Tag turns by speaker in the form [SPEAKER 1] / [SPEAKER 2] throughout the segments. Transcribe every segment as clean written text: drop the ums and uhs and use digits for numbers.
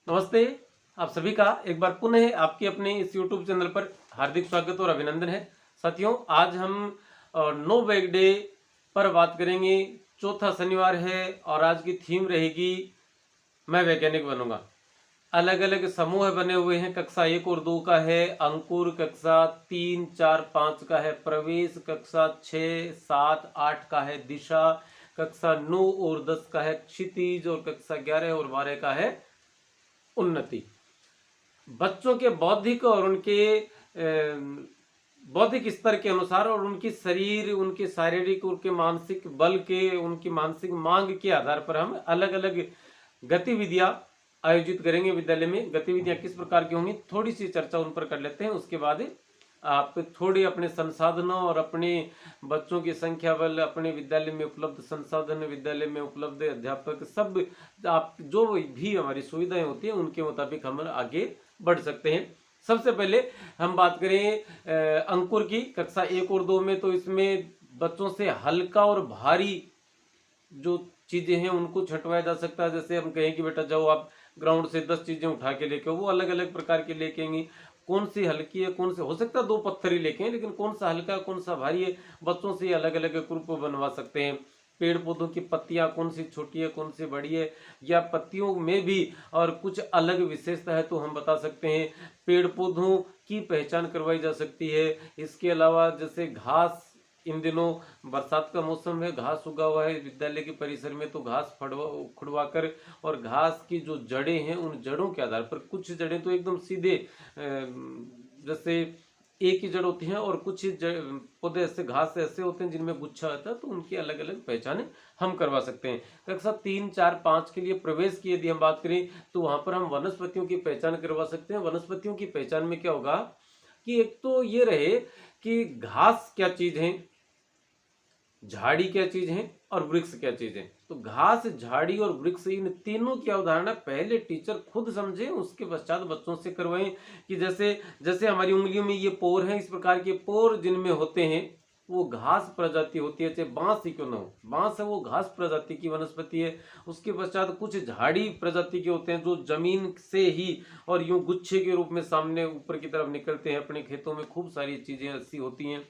[SPEAKER 1] नमस्ते। आप सभी का एक बार पुनः आपके अपने इस YouTube चैनल पर हार्दिक स्वागत और अभिनंदन है। साथियों, आज हम नो बैग डे पर बात करेंगे। चौथा शनिवार है और आज की थीम रहेगी मैं वैज्ञानिक बनूंगा। अलग अलग समूह बने हुए हैं। कक्षा 1 और 2 का है अंकुर, कक्षा 3, 4, 5 का है प्रवेश, कक्षा 6, 7, 8 का है दिशा, कक्षा 9 और 10 का है क्षितिज और कक्षा 11 और 12 का है उन्नति। बच्चों के बौद्धिक और उनके बौद्धिक स्तर के अनुसार और उनकी शरीर, उनके शारीरिक, उनके मानसिक बल के, उनकी मानसिक मांग के आधार पर हम अलग अलग गतिविधियां आयोजित करेंगे। विद्यालय में गतिविधियां किस प्रकार की होंगी, थोड़ी सी चर्चा उन पर कर लेते हैं। उसके बाद आप थोड़े अपने संसाधनों और अपने बच्चों की संख्या बल, अपने विद्यालय में उपलब्ध संसाधन, विद्यालय में उपलब्ध अध्यापक, सब आप जो भी हमारी सुविधाएं होती हैं उनके मुताबिक हम आगे बढ़ सकते हैं। सबसे पहले हम बात करें अंकुर की, कक्षा 1 और 2 में। तो इसमें बच्चों से हल्का और भारी जो चीजें हैं उनको छंटवाया जा सकता है। जैसे हम कहें कि बेटा जाओ आप ग्राउंड से 10 चीजें उठा के लेके, वो अलग अलग प्रकार के लेके आएंगी। कौन सी हल्की है, कौन से, हो सकता है 2 पत्थर ही लेके आएं, लेकिन कौन सा हल्का कौन सा भारी है, बच्चों से अलग अलग ग्रुप बनवा सकते हैं। पेड़ पौधों की पत्तियां कौन सी छोटी है, कौन सी बड़ी है, या पत्तियों में भी और कुछ अलग विशेषता है तो हम बता सकते हैं। पेड़ पौधों की पहचान करवाई जा सकती है। इसके अलावा जैसे घास, इन दिनों बरसात का मौसम है, घास उगा हुआ है विद्यालय के परिसर में, तो घास उखड़वा कर और घास की जो जड़ें हैं उन जड़ों के आधार पर, कुछ जड़ें तो एकदम सीधे जैसे एक ही जड़ होती हैं और कुछ पौधे ऐसे, घास ऐसे होते हैं जिनमें गुच्छा होता है, तो उनकी अलग अलग पहचाने हम करवा सकते हैं। कक्षा 3, 4, 5 के लिए प्रवेश की यदि हम बात करें तो वहां पर हम वनस्पतियों की पहचान करवा सकते हैं। वनस्पतियों की पहचान में क्या होगा कि एक तो ये रहे कि घास क्या चीज है, झाड़ी क्या चीज है और वृक्ष क्या चीज है। तो घास, झाड़ी और वृक्ष, इन तीनों की अवधारणा पहले टीचर खुद समझे, उसके पश्चात बच्चों से करवाएं। कि जैसे जैसे हमारी उंगलियों में ये पोर हैं, इस प्रकार के पोर जिनमें होते हैं वो घास प्रजाति होती है। चाहे बांस ही क्यों ना हो, बांस है वो घास प्रजाति की वनस्पति है। उसके पश्चात कुछ झाड़ी प्रजाति के होते हैं जो जमीन से ही और यूं गुच्छे के रूप में सामने ऊपर की तरफ निकलते हैं। अपने खेतों में खूब सारी चीजें ऐसी होती हैं।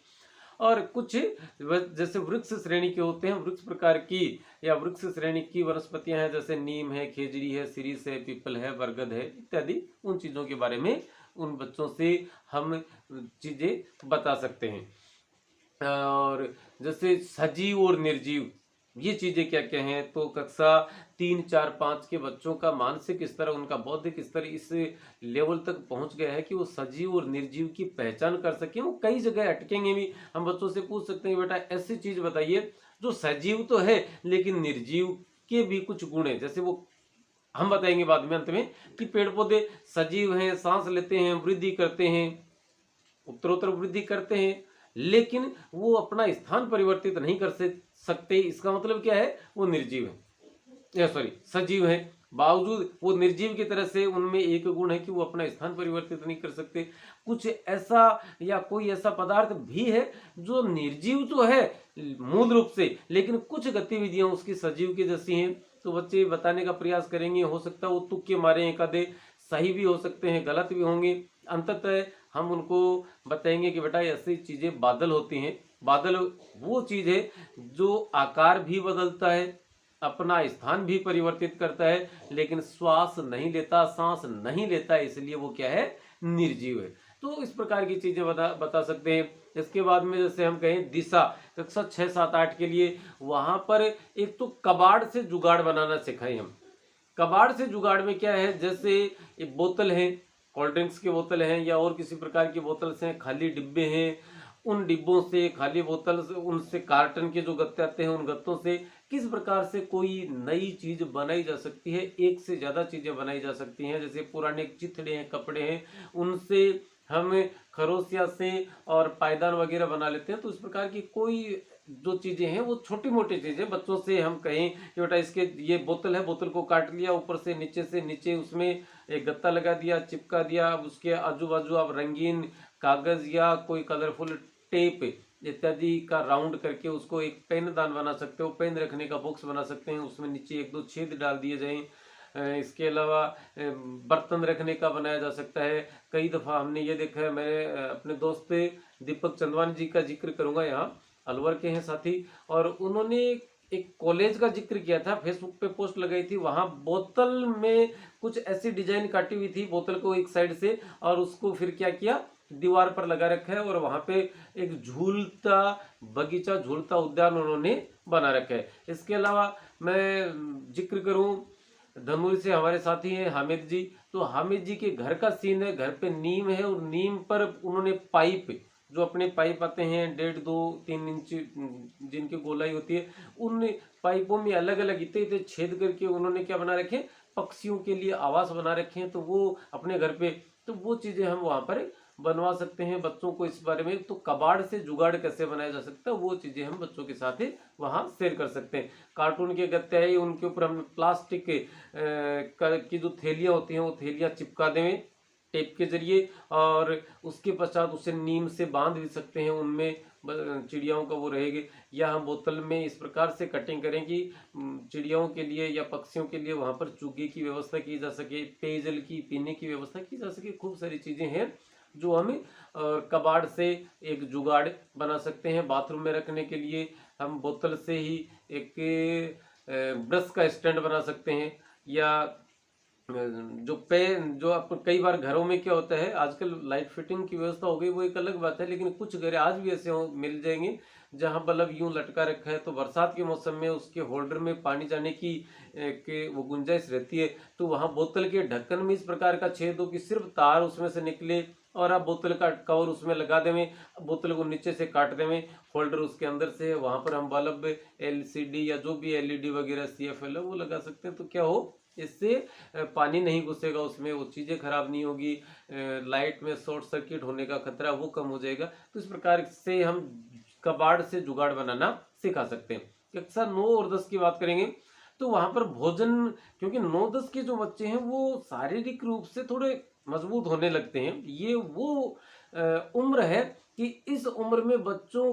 [SPEAKER 1] और कुछ जैसे वृक्ष श्रेणी के होते हैं, वृक्ष प्रकार की या वृक्ष श्रेणी की वनस्पतियां हैं, जैसे नीम है, खेजड़ी है, सिरिस है, पीपल है, बरगद है इत्यादि। उन चीजों के बारे में उन बच्चों से हम चीजें बता सकते हैं। और जैसे सजीव और निर्जीव ये चीजें क्या क्या हैं, तो कक्षा 3, 4, 5 के बच्चों का मानसिक स्तर, उनका बौद्धिक स्तर इस लेवल तक पहुंच गया है कि वो सजीव और निर्जीव की पहचान कर सके। वो कई जगह अटकेंगे भी। हम बच्चों से पूछ सकते हैं बेटा ऐसी चीज बताइए जो सजीव तो है लेकिन निर्जीव के भी कुछ गुण है। जैसे वो हम बताएंगे बाद में अंत में कि पेड़ पौधे सजीव हैं, सांस लेते हैं, वृद्धि करते हैं, उत्तरोत्तर वृद्धि करते हैं, लेकिन वो अपना स्थान परिवर्तित नहीं कर सकते। इसका मतलब क्या है, वो निर्जीव है, सॉरी सजीव है। बावजूद वो निर्जीव की तरह से उनमें एक गुण है कि वो अपना स्थान परिवर्तित नहीं कर सकते। कुछ ऐसा या कोई ऐसा पदार्थ भी है जो निर्जीव तो है मूल रूप से, लेकिन कुछ गतिविधियां उसकी सजीव की जैसी हैं। तो बच्चे बताने का प्रयास करेंगे, हो सकता है वो तुक्के मारे, एक आधे सही भी हो सकते हैं, गलत भी होंगे। अंततः हम उनको बताएंगे कि बेटा ऐसी चीजें बादल होती हैं। बादल वो चीज है जो आकार भी बदलता है, अपना स्थान भी परिवर्तित करता है, लेकिन श्वास नहीं लेता, सांस नहीं लेता, इसलिए वो क्या है, निर्जीव है। तो इस प्रकार की चीजें बता सकते हैं। इसके बाद में जैसे हम कहें दिशा, कक्षा 6, 7, 8 के लिए वहां पर एक तो कबाड़ से जुगाड़ बनाना सिखाएं हम। कबाड़ से जुगाड़ में क्या है, जैसे एक बोतल है, कोल्ड ड्रिंक्स की बोतल है या और किसी प्रकार की बोतल्स हैं, खाली डिब्बे हैं, उन डिब्बों से, खाली बोतल से, उनसे कार्टन के जो गत्ते आते हैं उन गत्तों से किस प्रकार से कोई नई चीज बनाई जा सकती है। एक से ज्यादा चीजें बनाई जा सकती हैं। जैसे पुराने चिथड़े हैं, कपड़े हैं, उनसे हम खरोसिया से और पायदान वगैरह बना लेते हैं। तो इस प्रकार की कोई जो चीजें हैं वो छोटी मोटी चीजें बच्चों से हम कहें कि बेटा इसके, ये बोतल है, बोतल को काट लिया, ऊपर से नीचे उसमें एक गत्ता लगा दिया, चिपका दिया। अब उसके आजू बाजू आप रंगीन कागज या कोई कलरफुल टेप इत्यादि का राउंड करके उसको एक पेन दान बना सकते हो, पेन रखने का बॉक्स बना सकते हैं। उसमें नीचे 1-2 छेद डाल दिए जाएं, इसके अलावा बर्तन रखने का बनाया जा सकता है। कई दफ़ा हमने ये देखा है, मैंने अपने दोस्त दीपक चंदवानी जी का जिक्र करूँगा, यहाँ अलवर के हैं साथी, और उन्होंने एक कॉलेज का जिक्र किया था, फेसबुक पे पोस्ट लगाई थी। वहाँ बोतल में कुछ ऐसी डिजाइन काटी हुई थी, बोतल को एक साइड से, और उसको फिर क्या किया, दीवार पर लगा रखा है, और वहाँ पे एक झूलता बगीचा, झूलता उद्यान उन्होंने बना रखा है। इसके अलावा मैं जिक्र करूँ, धनूरी से हमारे साथी हैं हामिद जी, तो हामिद जी के घर का सीन है। घर पे नीम है, और नीम पर उन्होंने पाइप, जो अपने पाइप आते हैं 1.5-2-3 इंच जिनकी गोलाई होती है, उन पाइपों में अलग अलग इतने इतने छेद करके उन्होंने क्या बना रखे, पक्षियों के लिए आवास बना रखे हैं। तो वो अपने घर पे, तो वो चीजें हम वहां पर बनवा सकते हैं बच्चों को इस बारे में। तो कबाड़ से जुगाड़ कैसे बनाया जा सकता है, वो चीजें हम बच्चों के साथ वहां शेयर कर सकते हैं। कार्टून के गत्ते हैं, उनके ऊपर हम प्लास्टिक की जो थैलियां होती हैं, वो थैलियां चिपका दें टेप के जरिए, और उसके पश्चात उसे नीम से बांध भी सकते हैं, उनमें चिड़ियाओं का वो रहेगी। या हम बोतल में इस प्रकार से कटिंग करें कि चिड़ियाओं के लिए या पक्षियों के लिए वहां पर चुगे की व्यवस्था की जा सके, पेयजल की पीने की व्यवस्था की जा सके। खूब सारी चीजें हैं जो हम कबाड़ से एक जुगाड़ बना सकते हैं। बाथरूम में रखने के लिए हम बोतल से ही एक ब्रश का स्टैंड बना सकते हैं। या जो आप कई बार घरों में क्या होता है, आजकल लाइट फिटिंग की व्यवस्था हो गई, वो एक अलग बात है, लेकिन कुछ घर आज भी ऐसे मिल जाएंगे जहां बल्ब यूं लटका रखा है, तो बरसात के मौसम में उसके होल्डर में पानी जाने की वो गुंजाइश रहती है। तो वहां बोतल के ढक्कन में इस प्रकार का छेद हो कि सिर्फ तार उसमें से निकले, और आप बोतल का कवर उसमें लगा देवें, बोतल को नीचे से काट देवें, होल्डर उसके अंदर से है, वहां पर हम बल्ब LCD या जो भी LED वगैरह CFL है वो लगा सकते हैं। तो क्या हो, इससे पानी नहीं घुसेगा उसमें, वो चीज़ें खराब नहीं होगी, लाइट में शॉर्ट सर्किट होने का खतरा वो कम हो जाएगा। तो इस प्रकार से हम कबाड़ से जुगाड़ बनाना सिखा सकते हैं। कक्षा 9 और 10 की बात करेंगे, तो वहां पर भोजन, क्योंकि 9-10 के जो बच्चे हैं वो शारीरिक रूप से थोड़े मजबूत होने लगते हैं। ये वो उम्र है कि इस उम्र में बच्चों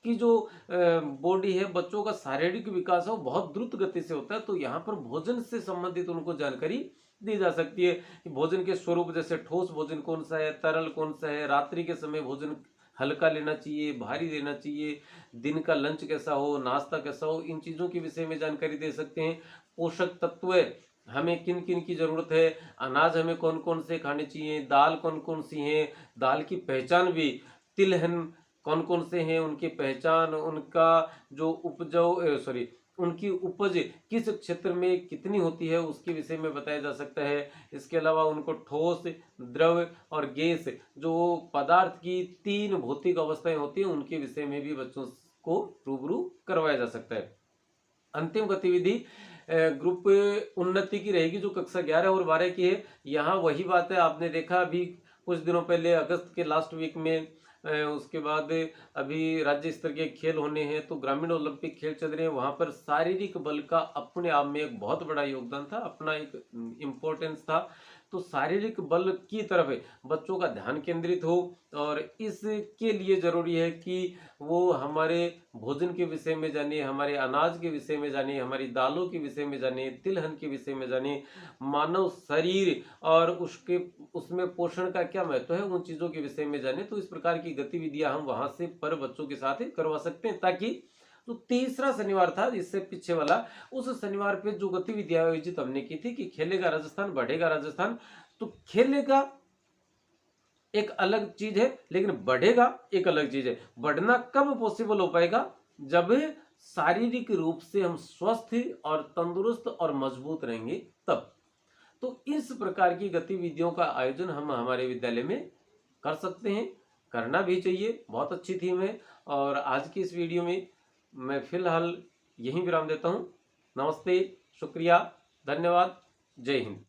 [SPEAKER 1] की जो बॉडी है, बच्चों का शारीरिक विकास है, वो बहुत द्रुत गति से होता है। तो यहाँ पर भोजन से संबंधित उनको जानकारी दी जा सकती है कि भोजन के स्वरूप, जैसे ठोस भोजन कौन सा है, तरल कौन सा है, रात्रि के समय भोजन हल्का लेना चाहिए, भारी लेना चाहिए, दिन का लंच कैसा हो, नाश्ता कैसा हो, इन चीजों के विषय में जानकारी दे सकते हैं। पोषक तत्व हमें किन किन की जरूरत है, अनाज हमें कौन कौन से खाने चाहिए, दाल कौन कौन सी है, दाल की पहचान भी, तिलहन कौन कौन से हैं, उनकी पहचान, उनका जो उनकी उपज किस क्षेत्र में कितनी होती है, उसके विषय में बताया जा सकता है। इसके अलावा उनको ठोस, द्रव और गैस, जो पदार्थ की 3 भौतिक अवस्थाएं होती हैं, उनके विषय में भी बच्चों को रूबरू करवाया जा सकता है। अंतिम गतिविधि ग्रुप उन्नति की रहेगी, जो कक्षा 11 और 12 की है। यहाँ वही बात है, आपने देखा अभी कुछ दिनों पहले अगस्त के लास्ट वीक में, उसके बाद अभी राज्य स्तर के खेल होने हैं, तो ग्रामीण ओलंपिक खेल चल रहे हैं। वहां पर शारीरिक बल का अपने आप में एक बहुत बड़ा योगदान था, अपना एक इम्पोर्टेंस था। तो शारीरिक बल की तरफ बच्चों का ध्यान केंद्रित हो, और इसके लिए जरूरी है कि वो हमारे भोजन के विषय में जाने, हमारे अनाज के विषय में जाने, हमारी दालों के विषय में जाने, तिलहन के विषय में जाने, मानव शरीर और उसमें पोषण का क्या महत्व है, उन चीजों के विषय में जाने। तो इस प्रकार की गतिविधियां हम वहां से पर बच्चों के साथ करवा सकते हैं, ताकि तो तीसरा शनिवार था इससे पीछे वाला, उस शनिवार पे जो गतिविधियां आयोजित हमने की थी कि खेलेगा राजस्थान, बढ़ेगा राजस्थान। तो खेलेगा एक अलग चीज है, लेकिन बढ़ेगा एक अलग चीज है। बढ़ना कब पॉसिबल हो पाएगा, जब शारीरिक रूप से हम स्वस्थ और तंदुरुस्त और मजबूत रहेंगे तब। तो इस प्रकार की गतिविधियों का आयोजन हम हमारे विद्यालय में कर सकते हैं, करना भी चाहिए। बहुत अच्छी थीम है। और आज की इस वीडियो में मैं फिलहाल यहीं विराम देता हूं। नमस्ते, शुक्रिया, धन्यवाद, जय हिंद।